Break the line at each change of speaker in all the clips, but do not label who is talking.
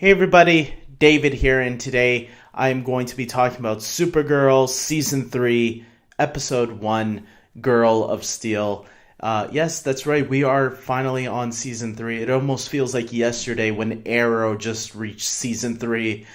Hey everybody, David here, and today I'm going to be talking about Supergirl Season 3, Episode 1, Girl of Steel. Yes, that's right, we are finally on Season 3. It almost feels like yesterday when Arrow just reached Season 3.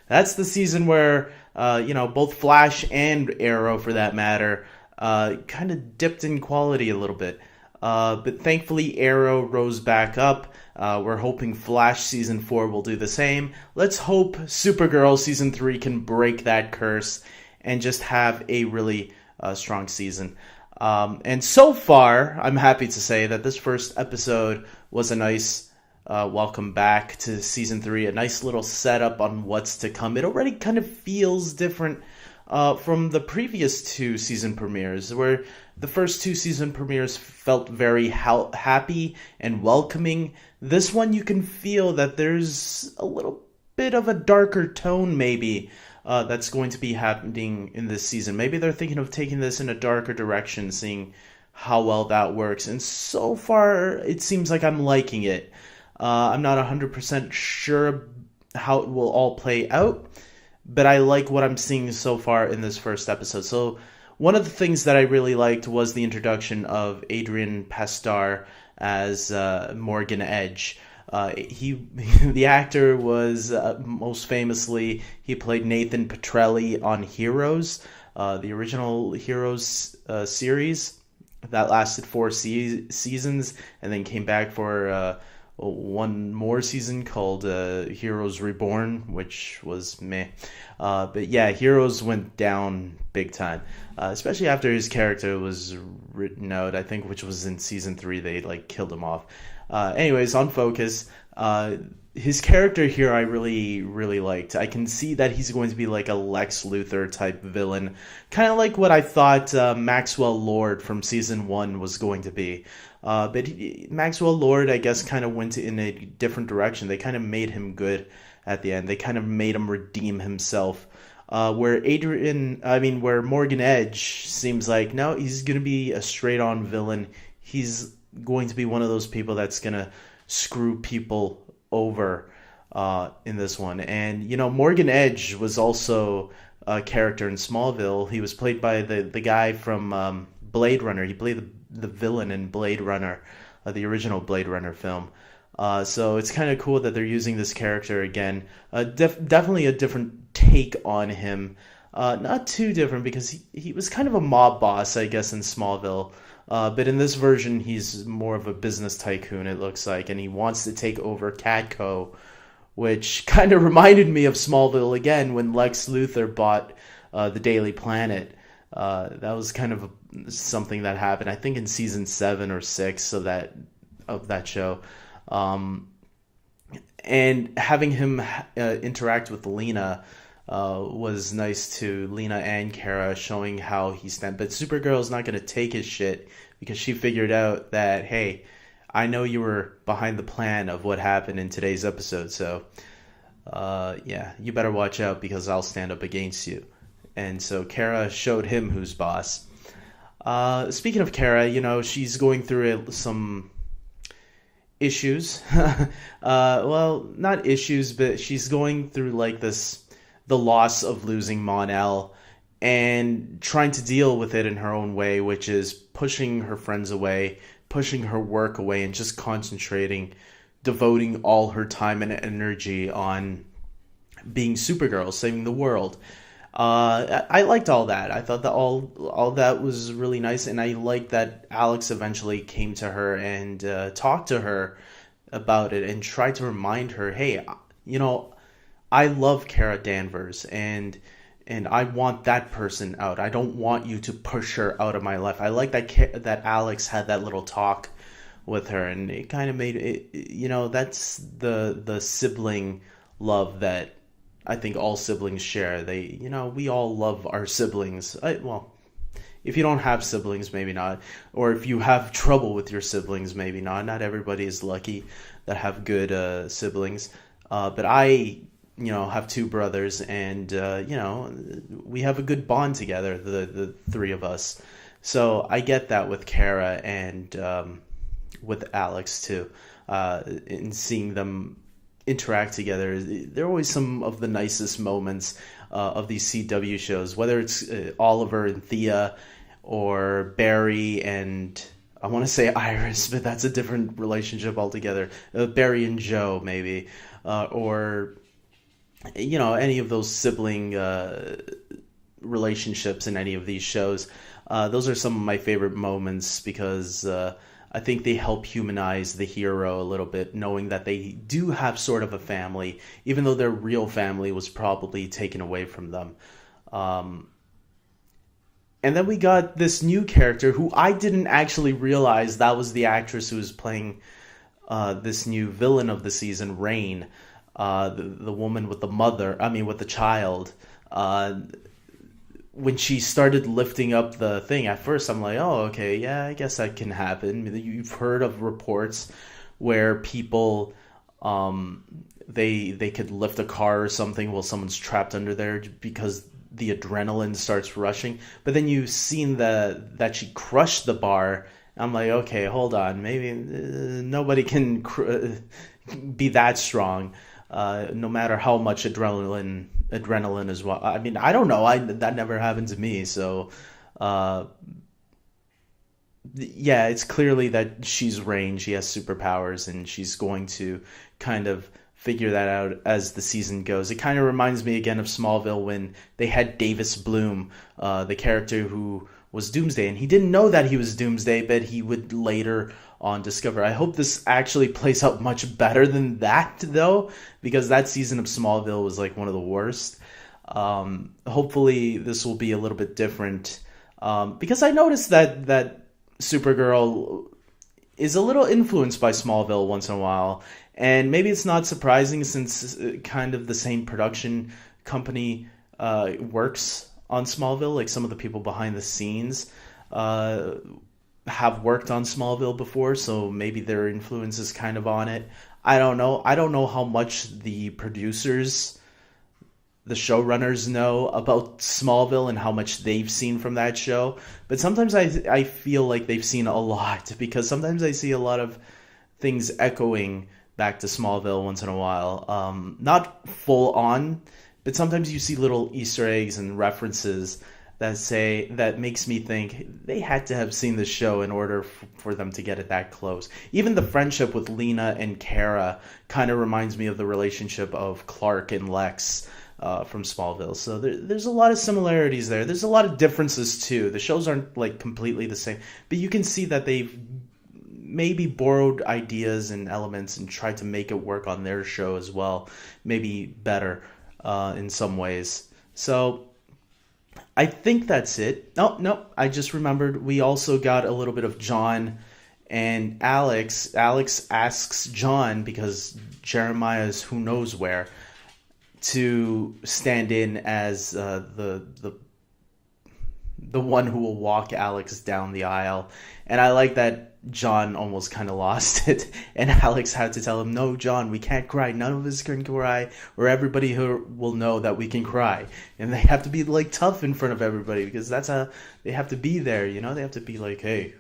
That's the season where, both Flash and Arrow, for that matter, kind of dipped in quality a little bit. But thankfully, Arrow rose back up. We're hoping Flash Season 4 will do the same. Let's hope Supergirl Season 3 can break that curse and just have a really strong season. And so far, I'm happy to say that this first episode was a nice welcome back to Season 3, a nice little setup on what's to come. It already kind of feels different from the previous two season premieres, where the first two season premieres felt very happy and welcoming. This one, you can feel that there's a little bit of a darker tone, maybe, that's going to be happening in this season. Maybe they're thinking of taking this in a darker direction, seeing how well that works. And so far, it seems like I'm liking it. I'm not 100% sure how it will all play out, but I like what I'm seeing so far in this first episode. So one of the things that I really liked was the introduction of Adrian Pastar as Morgan Edge. The actor was most famously, he played Nathan Petrelli on Heroes, the original Heroes series that lasted 4 seasons and then came back for one more season called Heroes Reborn, which was meh. But yeah, Heroes went down big time, especially after his character was written out, I think, which was in season 3. They killed him off. Anyways, on focus, his character here I really, really liked. I can see that he's going to be like a Lex Luthor type villain, kind of like what I thought Maxwell Lord from season 1 was going to be. But Maxwell Lord, I guess, kind of went in a different direction. They kind of made him good at the end. They kind of made him redeem himself. Where Morgan Edge seems like, no, he's going to be a straight-on villain. He's going to be one of those people that's going to screw people over in this one. And, Morgan Edge was also a character in Smallville. He was played by the guy from Blade Runner. He played the villain in Blade Runner, the original Blade Runner film. So it's kind of cool that they're using this character again. Definitely a different take on him. Not too different because he was kind of a mob boss, I guess, in Smallville. But in this version, he's more of a business tycoon, it looks like, and he wants to take over Catco, which kind of reminded me of Smallville again when Lex Luthor bought the Daily Planet. That was kind of something that happened, I think, in season 7 or 6 of that show. And having him interact with Lena was nice too. Lena and Kara showing how he stands. But Supergirl's not going to take his shit because she figured out that, hey, I know you were behind the plan of what happened in today's episode, so yeah, you better watch out because I'll stand up against you. And so Kara showed him who's boss. Speaking of Kara, she's going through some issues. Well, not issues, but she's going through the loss of losing Mon-El and trying to deal with it in her own way, which is pushing her friends away, pushing her work away, and just concentrating, devoting all her time and energy on being Supergirl, saving the world. I liked all that. I thought that all that was really nice, and I liked that Alex eventually came to her and talked to her about it and tried to remind her, hey, I love Kara Danvers, and I want that person out. I don't want you to push her out of my life. I like that Alex had that little talk with her, and it kind of made it, that's the sibling love that I think all siblings share. We all love our siblings. Well, if you don't have siblings, maybe not. Or if you have trouble with your siblings, maybe not. Not everybody is lucky that have good siblings. But I, have 2 brothers, and, we have a good bond together, the 3 of us. So I get that with Kara and with Alex, too, in seeing them interact together. They're always some of the nicest moments of these CW shows, whether it's Oliver and Thea or Barry and I want to say Iris, but that's a different relationship altogether. Barry and Joe, maybe, or any of those sibling relationships in any of these shows. Those are some of my favorite moments because I think they help humanize the hero a little bit, knowing that they do have sort of a family, even though their real family was probably taken away from them. And then we got this new character who I didn't actually realize that was the actress who was playing this new villain of the season, Rain, the woman with with the child. When she started lifting up the thing, at first I'm like, oh, okay, yeah, I guess that can happen. You've heard of reports where people, they could lift a car or something while someone's trapped under there because the adrenaline starts rushing. But then you've seen that she crushed the bar. I'm like, okay, hold on, maybe nobody can be that strong, no matter how much adrenaline as well. I mean, I don't know. That never happened to me. So, yeah, it's clearly that she's Rain. She has superpowers, and she's going to kind of figure that out as the season goes. It kind of reminds me again of Smallville when they had Davis Bloom, the character who was Doomsday, and he didn't know that he was Doomsday, but he would later on discover. I hope this actually plays out much better than that, though, because that season of Smallville was like one of the worst. Hopefully this will be a little bit different, because I noticed that Supergirl is a little influenced by Smallville once in a while, and maybe it's not surprising since kind of the same production company works on Smallville. Like some of the people behind the scenes have worked on Smallville before, so maybe their influence is kind of on it. I don't know. I don't know how much the producers, the showrunners know about Smallville and how much they've seen from that show. But sometimes I feel like they've seen a lot, because sometimes I see a lot of things echoing back to Smallville once in a while. Not full on, but sometimes you see little Easter eggs and references that makes me think they had to have seen the show in order for them to get it that close. Even the friendship with Lena and Kara kind of reminds me of the relationship of Clark and Lex from Smallville. So there's a lot of similarities there. There's a lot of differences too. The shows aren't like completely the same, but you can see that they've maybe borrowed ideas and elements and tried to make it work on their show as well, maybe better in some ways. So I think that's it. No, I just remembered we also got a little bit of John and Alex. Alex asks John, because Jeremiah is who knows where, to stand in as the one who will walk Alex down the aisle. And I like that John almost kind of lost it, and Alex had to tell him, no, John, we can't cry. None of us can cry, or everybody here will know that we can cry. And they have to be like tough in front of everybody, because that's how they have to be there, you know? They have to be like, hey,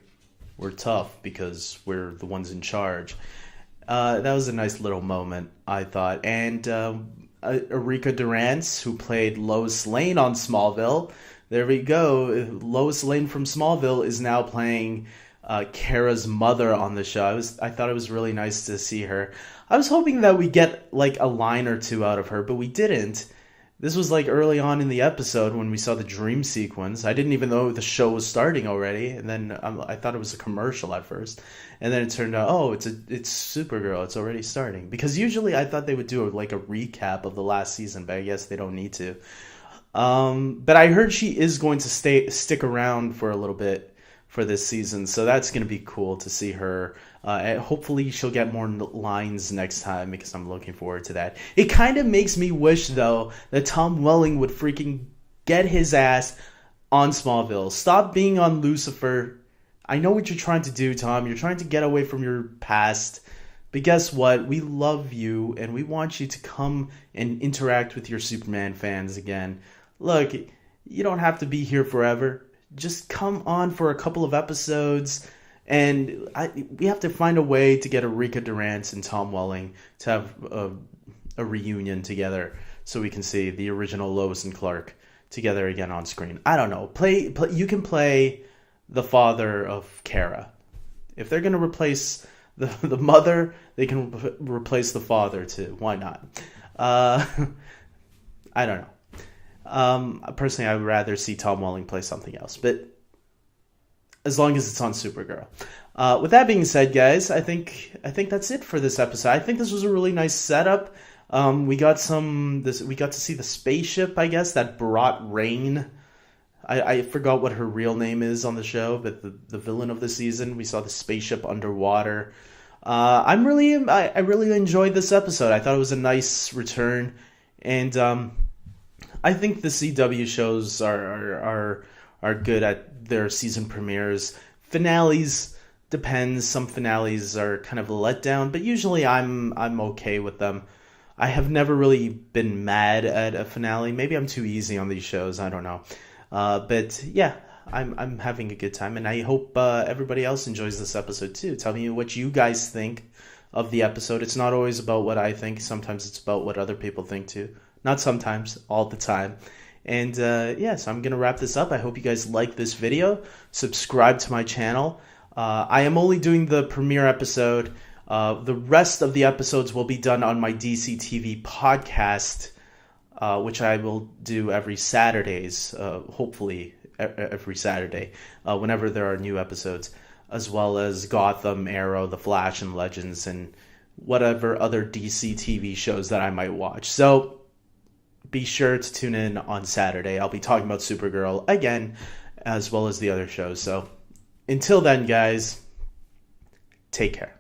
we're tough because we're the ones in charge. That was a nice little moment, I thought. And Erika Durance, who played Lois Lane on Smallville, there we go. Lois Lane from Smallville is now playing Kara's mother on the show. I thought it was really nice to see her. I was hoping that we get like a line or two out of her, but we didn't. This was like early on in the episode when we saw the dream sequence. I didn't even know the show was starting already, and then I thought it was a commercial at first, and then it turned out, oh, it's Supergirl. It's already starting. Because usually I thought they would do like a recap of the last season, but I guess they don't need to. But I heard she is going to stick around for a little bit for this season, so that's going to be cool to see her. And hopefully she'll get more lines next time, because I'm looking forward to that. It kind of makes me wish, though, that Tom Welling would freaking get his ass on Smallville. Stop being on Lucifer. I know what you're trying to do, Tom. You're trying to get away from your past. But guess what? We love you, and we want you to come and interact with your Superman fans again. Look, you don't have to be here forever. Just come on for a couple of episodes, and we have to find a way to get Erika Durance and Tom Welling to have a reunion together so we can see the original Lois and Clark together again on screen. I don't know. Play you can play the father of Kara. If they're going to replace the mother, they can replace the father too. Why not? I don't know. Personally, I would rather see Tom Welling play something else, but as long as it's on Supergirl. With that being said, guys, I think that's it for this episode. I think this was a really nice setup. We got to see the spaceship, I guess, that brought rain. I forgot what her real name is on the show, but the villain of the season, we saw the spaceship underwater. I really enjoyed this episode. I thought it was a nice return, and I think the CW shows are good at their season premieres. Finales depends. Some finales are kind of a letdown, but usually I'm okay with them. I have never really been mad at a finale. Maybe I'm too easy on these shows. I don't know. But yeah, I'm having a good time, and I hope everybody else enjoys this episode too. Tell me what you guys think of the episode. It's not always about what I think. Sometimes it's about what other people think too. Not sometimes, all the time. And yeah, so I'm going to wrap this up. I hope you guys like this video. Subscribe to my channel. I am only doing the premiere episode. The rest of the episodes will be done on my DC TV podcast, which I will do every Saturdays, hopefully every Saturday, whenever there are new episodes, as well as Gotham, Arrow, The Flash, and Legends, and whatever other DC TV shows that I might watch. So be sure to tune in on Saturday. I'll be talking about Supergirl again, as well as the other shows. So until then, guys, take care.